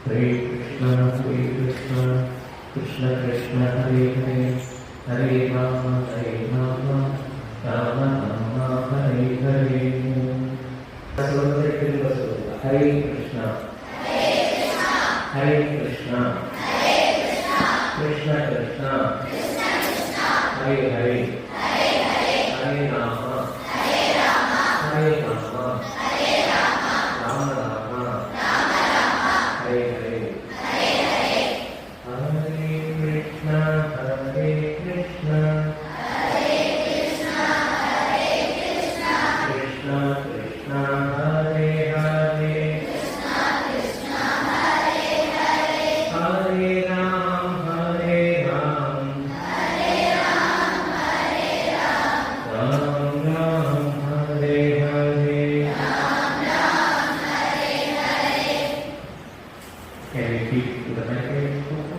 Hare Krishna, Krishna Krishna Hare Hare, Hare Rama, Rama Rama, Hare Hare. Hare Krishna, Hare Krishna, Krishna Krishna, Hare Hare, Hare Rama, Hare Rama, Rama Rama, Hare Hare. Hare Krishna, Krishna Krishna, Hare Hare, Hare Ram, Ram Ram, Hare Hare. Can you repeat to the microphone?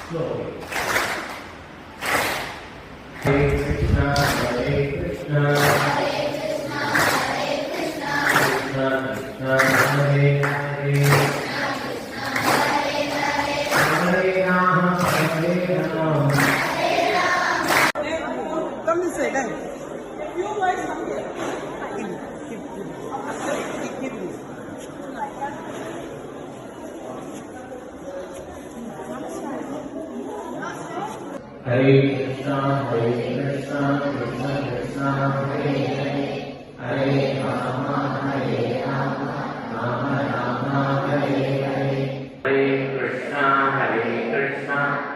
Slowly. Hare Krishna, Hare Krishna, Krishna Krishna, Hare Hare, Hare Rama, Hare Rama. Come this way, guys. You guys come here. Keep. Hare Krishna, Krishna Krishna, Hare Hare, Hare Rama, Rama Rama, Hare Hare. Hare Krishna,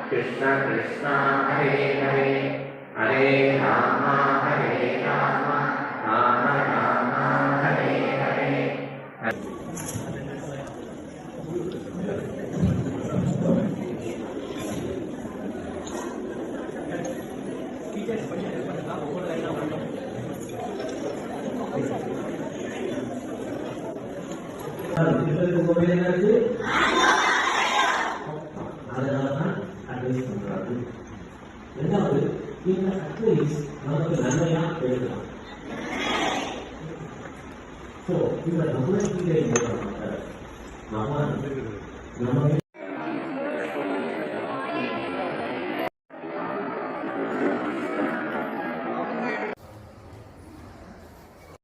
Krishna Krishna, Hare Hare, Hare Rama, Rama Rama, Hare Hare. இரண்டாவது இந்த advice நமக்கு நன்மையா எழுதலாம். So இந்த நம்பிக்கை நம்ம